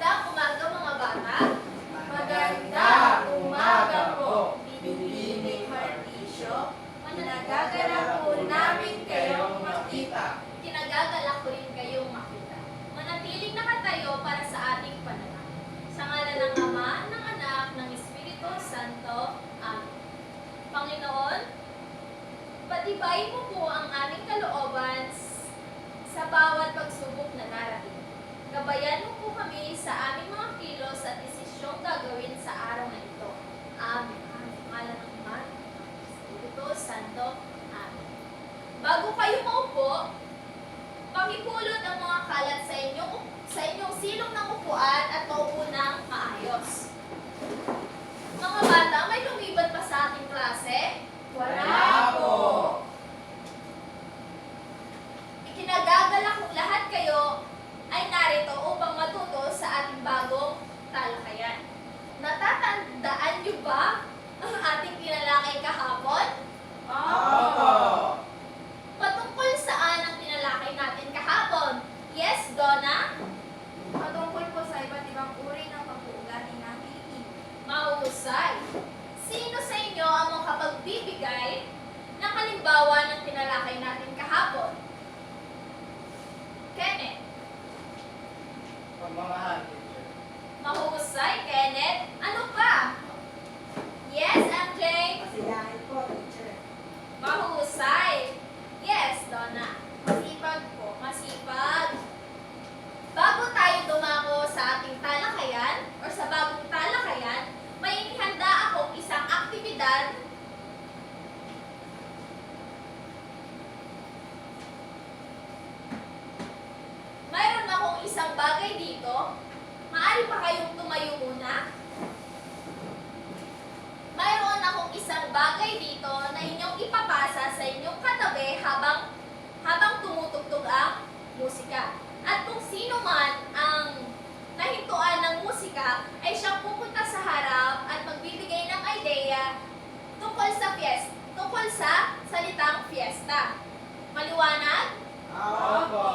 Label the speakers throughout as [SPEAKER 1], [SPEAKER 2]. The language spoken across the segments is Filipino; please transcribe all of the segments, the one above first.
[SPEAKER 1] Magandang umaga mga bata.
[SPEAKER 2] Magandang umaga po, Binibining Martisyo.
[SPEAKER 1] Nagagalak
[SPEAKER 2] po namin kayong makita.
[SPEAKER 1] Kinagagalak ko rin kayong makita. Manatiling nakatayo para sa ating panalangin. Sa ngalan ng Ama, ng Anak, ng Espiritu Santo. Amen. Panginoon, patibayin mo po ang aming kalooban sa bawat pagsubok na narating. Gabayan mo po kami sa aming mga kilos at desisyong gagawin sa araw na ito. Amen. Ngalan ng Ama, ng Espiritu Santo. Amen. Bago kayo maupo, pakipulot ang mga kalat sa inyong silong ng upuan at maupo ng maayos. Mga bata, may lumiban pa sa ating klase?
[SPEAKER 2] Wala po.
[SPEAKER 1] Ikinagagalak kong lahat kayo ay narito upang matuto sa ating bagong talakayan. Natatandaan niyo ba ang ating tinalakay kahapon?
[SPEAKER 2] Opo.
[SPEAKER 1] Patungkol saan ang tinalakay natin kahapon? Yes, Donna?
[SPEAKER 3] Patungkol po sa iba't ibang uri ng pag-uugali ng Pilipino.
[SPEAKER 1] Mahusay. Sino sa inyo ang makapagbibigay ng halimbawa ng tinalakay natin kahapon? Kenneth?
[SPEAKER 2] Pamamahan, teacher.
[SPEAKER 1] Mahusay, Kenneth. Ano pa? Yes, MJ?
[SPEAKER 3] Masiyahin po, teacher.
[SPEAKER 1] Mahusay. Yes, Donna. Masipag po. Masipag. Bago tayo dumako sa ating talakayan or sa bagong talakayan, may inihanda akong isang aktibidad mayroon akong isang bagay dito. Maaari pa kayong tumayo muna? Mayroon akong isang bagay dito na inyong ipapasa sa inyong katabi habang tumutugtog ang musika. At kung sino man ang nahintuan ng musika ay siyang pupunta sa harap at magbibigay ng idea tungkol sa salitang fiesta. Maliwanag?
[SPEAKER 2] Opo.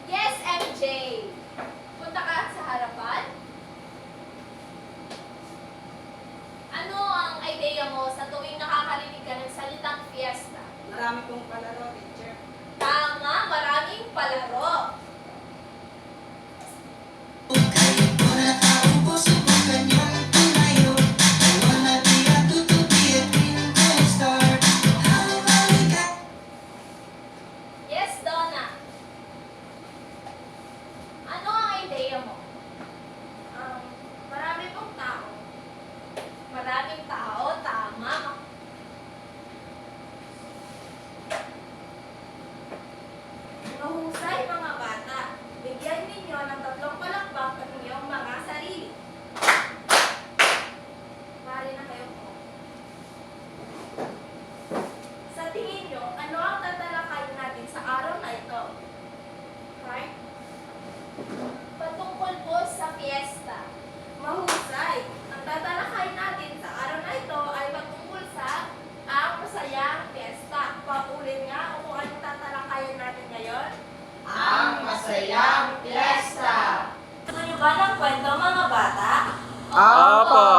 [SPEAKER 1] Yes, MJ. Punta ka sa harapan. Ano ang idea mo sa tuwing nakakarinig ka ng salitang fiesta?
[SPEAKER 3] Marami pong palaro, teacher.
[SPEAKER 1] Tama, maraming palaro. Yes, Donna. Ano ang idea mo?
[SPEAKER 3] Marami pong tao.
[SPEAKER 1] Maraming tao, tama.
[SPEAKER 3] Mahusay mga bata. Bigyan ninyo ng 3 palakpak ang inyong mga sarili. Pare na kayo po. Sa tingin nyo, ano ang tatalakayin natin sa araw na ito? Right?
[SPEAKER 1] Patungkol po sa fiesta.
[SPEAKER 3] Mahusay. Ang tatalakayin natin sa araw na ito ay patungkol sa ang masayang fiesta. Paulit nga kung anong tatalakayin natin ngayon.
[SPEAKER 2] Ang masayang piyesta.
[SPEAKER 3] Gusto niyo ba ng kwento mga bata?
[SPEAKER 2] Opo.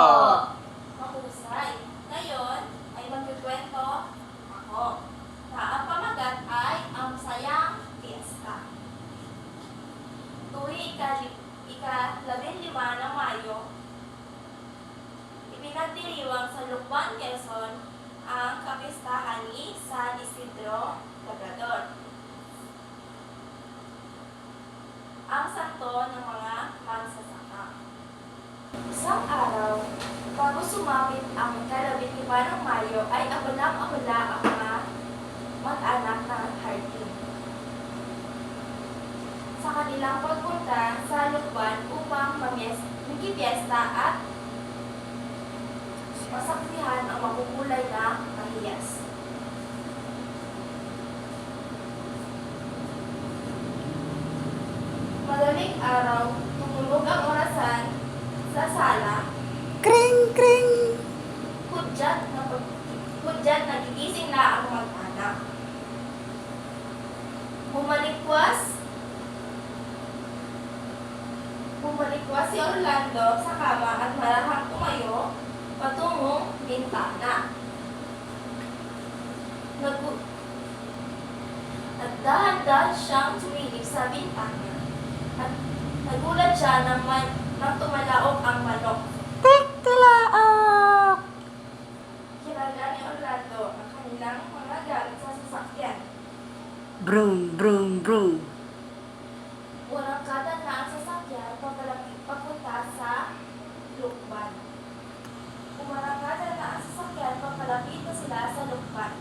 [SPEAKER 3] Mahusay. Ngayon ay magkikwento ako. Ang pamagat ay ang masayang fiesta. Tuwing ika-15 ng Mayo, ipinagdiriwang sa Lukban, Quezon ang kapistahan ni San Isidro Labrador, ang santo ng mga magsasaka. Isang araw, bago sumapit ang ika-15 ng Mayo, ay abalang-abala ang mga mag-anak ng Hardin sa kanilang pagpunta sa Lukban upang magpiesta at masaksihan ang makukulay na kahiyas. Madaling araw, tumunog ang orasan sa sala.
[SPEAKER 4] Kring, kring.
[SPEAKER 3] Hudyat nagigising na ang mag-anak. Bumalikwas si Orlando sa kama at marahang tumayo patungong bintana. At dahan-dahan siyang sumilip sa bintana. At nagulat siya nang tumalaok ang manok.
[SPEAKER 4] Tiklaok.
[SPEAKER 3] Kilala ni Orlando ang kanilang mga gamit sa sasakyan.
[SPEAKER 4] Broom, broom, broom.
[SPEAKER 3] Walang kada na ang sasakyan papunta sa lukban. Umarangkada na ang sasakyan papalapit na sila sa lukban.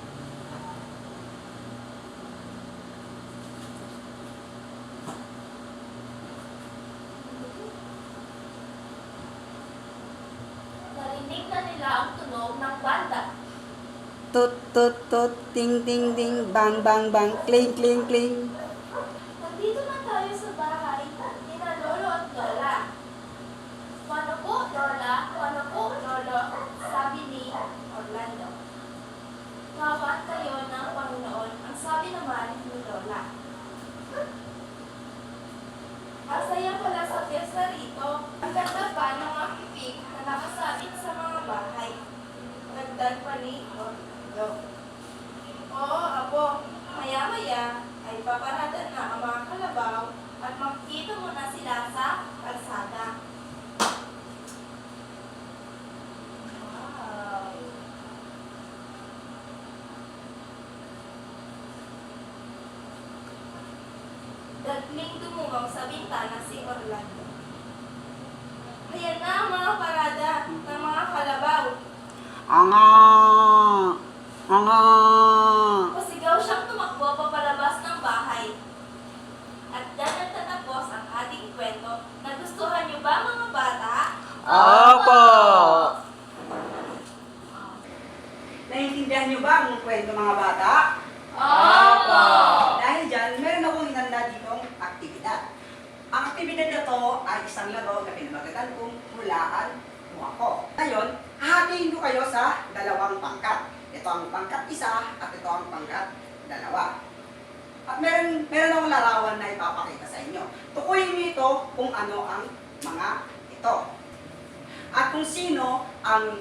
[SPEAKER 3] Narinig na nila ang tunog ng banda.
[SPEAKER 4] Tut, tut, tut. Ting, ting, ting. Bang, bang, bang. Kling, kling, kling.
[SPEAKER 3] Nandito na tayo sa bahay ni na Lolo at Lola. Paano po, Lola? Paano po, Lolo? Sabi ni Orlando. Kawan kayo ng Panginoon, ang sabi naman ni Lola. Ang saya pala sa piyesta rito. Ang ganda pa ng mga pipig na nakasabit sa mga bahay. Dagdag pa ni Orlando. Oo, apo. Maya-maya ay paparada na ang mga kalabaw at makikita mo na sila sa kalsada. Wow! Dagling dumungong sa bintana si Orlando. Ayan na ang mga parada ng mga kalabaw.
[SPEAKER 4] Anga. Anga.
[SPEAKER 3] Pasigaw siyang tumakbo papalabas ng bahay. At dyan nagtatapos ang ating kwento. Nagustuhan niyo ba mga bata?
[SPEAKER 4] Opo. Naiintindihan niyo ba ang kwento mga bata?
[SPEAKER 1] Opo!
[SPEAKER 4] Dahil dyan, meron akong inanda ditong aktibidad. Ang aktibidad na to ay isang laro na pinamagatan kong hulaan mo ako. Ngayon, hahatiin ko kayo sa dalawang pangkat. Ito ang pangkat isa at ito ang pangkat dalawa. At meron akong larawan na ipapakita sa inyo. Tukuyin niyo ito kung ano ang mga ito. At kung sino ang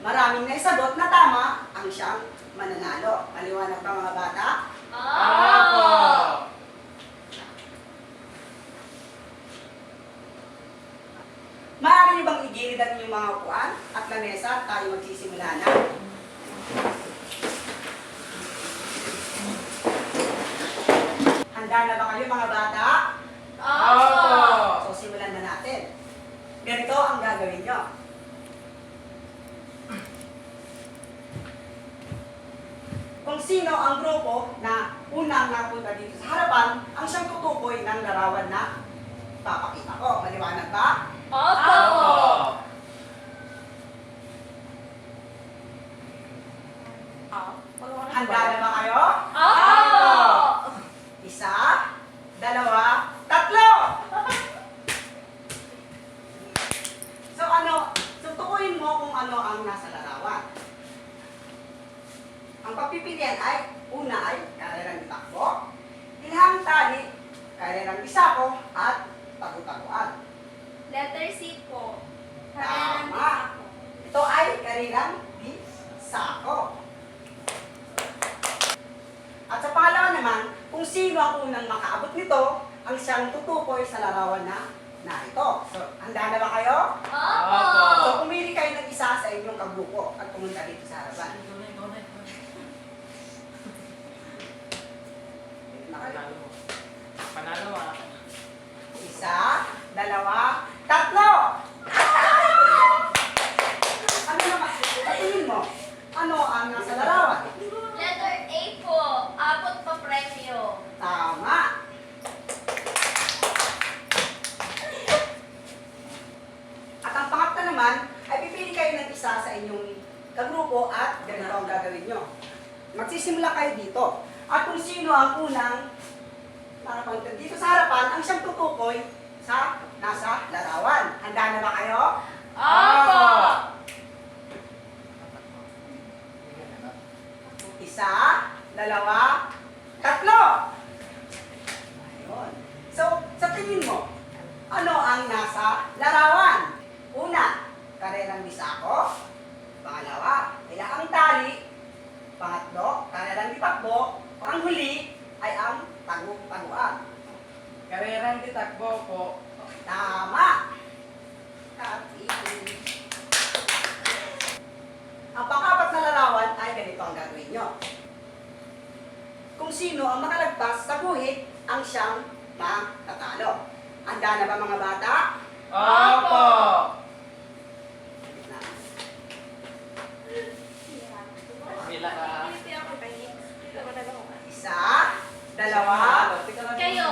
[SPEAKER 4] maraming naisagot na tama, ang siyang mananalo. Maliwanag ba mga bata?
[SPEAKER 1] Opo!
[SPEAKER 4] Maaari niyo bang igilid ang inyong mga upuan at lamesa at tayo magsisimula na? Handa na ba kayo mga bata?
[SPEAKER 1] Opo!
[SPEAKER 4] So simulan na natin. Ganito ang gagawin nyo. Kung sino ang grupo na unang napunta dito sa harapan, ang siyang tutukoy ng larawan na papakita ko. Maliwanag ba?
[SPEAKER 1] Opo!
[SPEAKER 4] Handa na ba kayo?
[SPEAKER 1] Opo!
[SPEAKER 4] Isa, dalawa, tatlo! So tukuyin mo kung ano ang nasa larawan. Ang pagpipilian ay, una ay karerang itakbo, ilhang tali, karerang isako, at tagu-taguan.
[SPEAKER 3] Letter C po.
[SPEAKER 4] Tama. Ito ay karerang isako. At sa pangalawa naman, kung sino ang unang makaabot nito, ang siyang tutukoy sa larawan na ito. So, handa na ba kayo?
[SPEAKER 1] Opo!
[SPEAKER 4] So, pumili kayo ng isa sa inyong kagrupo at pumunta dito sa harapan.
[SPEAKER 2] Panalo ah.
[SPEAKER 4] Isa, dalawa, tatlo! Ano naman? Tingin mo, ano ang nasa larawan?
[SPEAKER 1] Letter A po, abot pa premyo.
[SPEAKER 4] Tama! At ang pangatlo naman, ay pipili kayo ng isa sa inyong kagrupo at ganito ang gagawin nyo. Magsisimula kayo dito. At kung sino ang unang nakapunta dito sa harapan, ang siyang tutukoy sa nasa larawan. Handa na ba kayo?
[SPEAKER 3] Opo!
[SPEAKER 4] Isa, dalawa, tatlo. Ayun. So, sa tingin mo, ano ang nasa larawan? Una, karerang bisako. Pangalawa, ilaang tali. Pangatlo, karerang ditakbo. Ang huli ay ang tagu-taguan.
[SPEAKER 2] Karerang ditakbo po.
[SPEAKER 4] Tama! Ang pang-apat na larawan ay ganito ang gagawin nyo. Kung sino ang makalagpas sa guhit, ang siyang matatalo. Handa na ba mga bata?
[SPEAKER 2] Opo! Mila ka.
[SPEAKER 4] Isa, dalawa,
[SPEAKER 1] Kayo.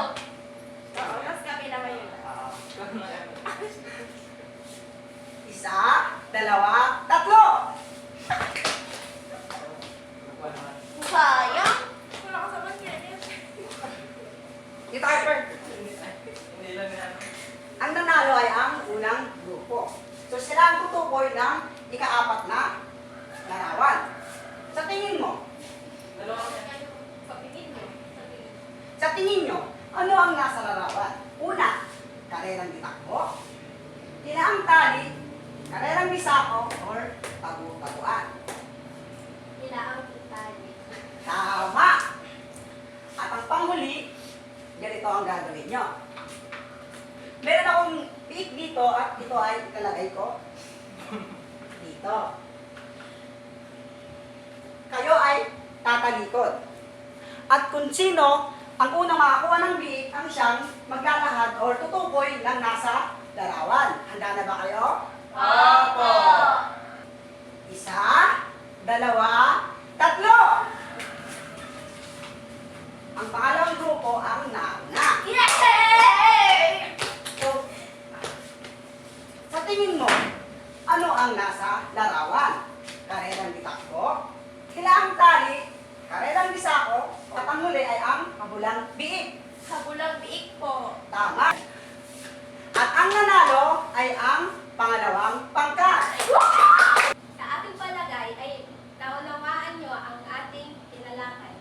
[SPEAKER 3] Oo, mas kami naman yun.
[SPEAKER 4] isa, dalawa, tatlo.
[SPEAKER 1] Sayang.
[SPEAKER 3] Wala ka sa manyan eh.
[SPEAKER 4] Dito kayo, Per.
[SPEAKER 2] Hindi lang yan.
[SPEAKER 4] Ang nanalo ay ang unang grupo. So sila ang tutukoy ng ika-apat na larawan. Sa tingin mo,
[SPEAKER 2] Dalawa.
[SPEAKER 1] Sa tingin mo.
[SPEAKER 4] sa tingin nyo, ano ang nasa larawan? Una, karerang ditakbo. Ilaang tali, karerang bisako, or tagu-taguan.
[SPEAKER 1] Ilaang itali.
[SPEAKER 4] Tama! At ang panghuli, ganito ang gagawin nyo. Meron akong pick dito at ito ay ilalagay ko dito. Kayo ay tatalikod. At kung sino ang unang makakuha ng biik, ang siyang maglalahad or tutukoy ng nasa larawan. Handa na ba kayo?
[SPEAKER 2] Opo!
[SPEAKER 4] Isa, dalawa, tatlo! Ang pangalawang grupo ang nauna.
[SPEAKER 3] Yay!
[SPEAKER 4] So, sa tingin mo, ano ang nasa larawan? Karerang ditakbo, hilaang tali, karerang bisako, at ang huli ay ang kabulang biik.
[SPEAKER 3] Kabulang biik po.
[SPEAKER 4] Tama. At ang nanalo ay ang pangalawang pangkat.
[SPEAKER 1] Sa ating palagay ay naunawaan nyo ang ating tinalakay.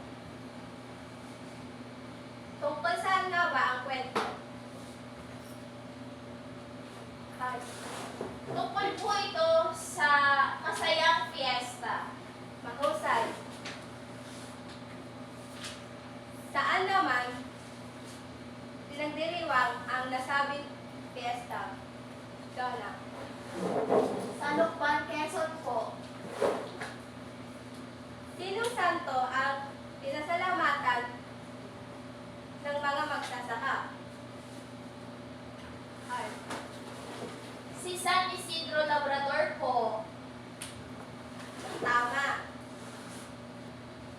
[SPEAKER 1] Tungkol saan nga ba ang kwento? Tungkol po ito sa masayang fiesta.
[SPEAKER 3] Mahusay. Saan naman pinagdiriwang ang nasabing fiesta? Donna.
[SPEAKER 1] Sa Lukban, Quezon po.
[SPEAKER 3] Sinong santo ang pinasalamatan ng mga magsasaka? Ay,
[SPEAKER 1] Si San Isidro Labrador po.
[SPEAKER 3] tama.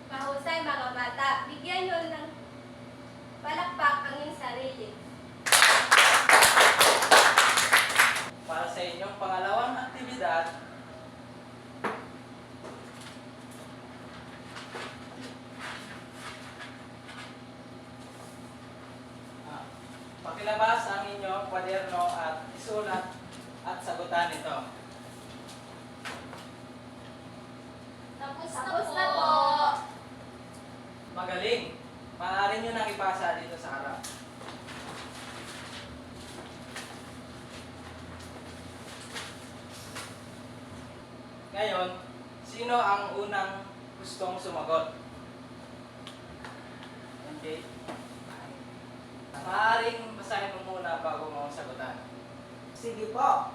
[SPEAKER 3] Mahusay mga bata. Bigyan nyo ng palakpak ang iyong sarili.
[SPEAKER 2] Para sa inyong pangalawang aktibidad, pakilabas ang inyong kwaderno at isulat at sagutan ito.
[SPEAKER 1] Tapos
[SPEAKER 3] Tapos
[SPEAKER 1] na
[SPEAKER 3] na
[SPEAKER 1] po.
[SPEAKER 3] po.
[SPEAKER 2] Magaling! Maaari nyo nang ipasa dito sa harap. Ngayon, sino ang unang gustong sumagot? Okay. Maaaring basahin mo muna bago mo sagutan.
[SPEAKER 4] Sige po.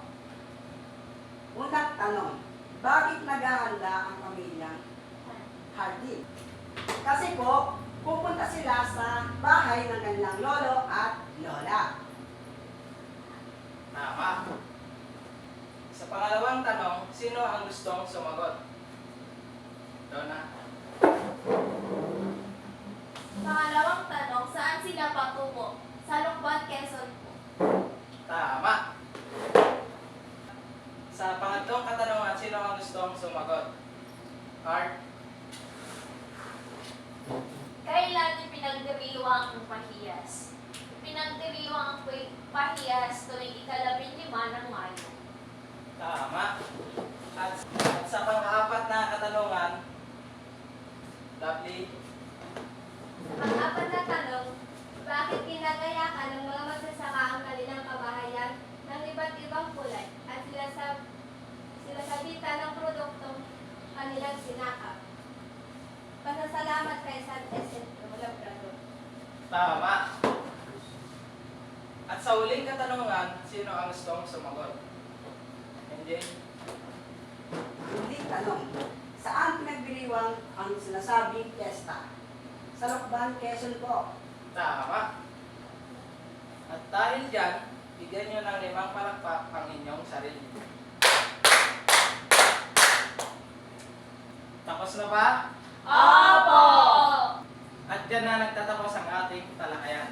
[SPEAKER 4] Unang tanong, bakit naghahanda ang pamilyang Hardin? Kasi po, pupunta sila sa bahay ng kanilang lolo at lola.
[SPEAKER 2] Tama. Sa pangalawang tanong, sino ang gustong sumagot? Donna.
[SPEAKER 1] Pangalawang tanong, saan sila patungo? Sa Lukban, Quezon po.
[SPEAKER 2] Tama. Sa pangatlong katanungan, sino ang gustong sumagot? Art.
[SPEAKER 1] Kailan ipinagdiriwang ang pahiyas? pinagdiriwang ang pahiyas tuwing ika-15 ng Mayo.
[SPEAKER 2] Tama. At sa pang-apat na katanungan, Lovely,
[SPEAKER 5] Pang-apat na tanong, bakit kinagayakan ng mga magsasaka ang kanilang kabahayan ng iba't ibang kulay at sinasabitan ng produktong kanilang sinakap? Pasasalamat kay San Jacinto, Labrador.
[SPEAKER 2] tama. At sa huling katanungan, sino ang gustong sumagot? MJ?
[SPEAKER 4] Hindi tanong. Saan pinagdiriwang ang sinasabing piyesta? Sa Lokban, Quezon po.
[SPEAKER 2] Tama. At dahil dyan, bigyan nyo ng 5 palakpak ang inyong sarili. Tapos na ba?
[SPEAKER 1] Opo!
[SPEAKER 2] At dyan na nagtatapos ang ating talakayan.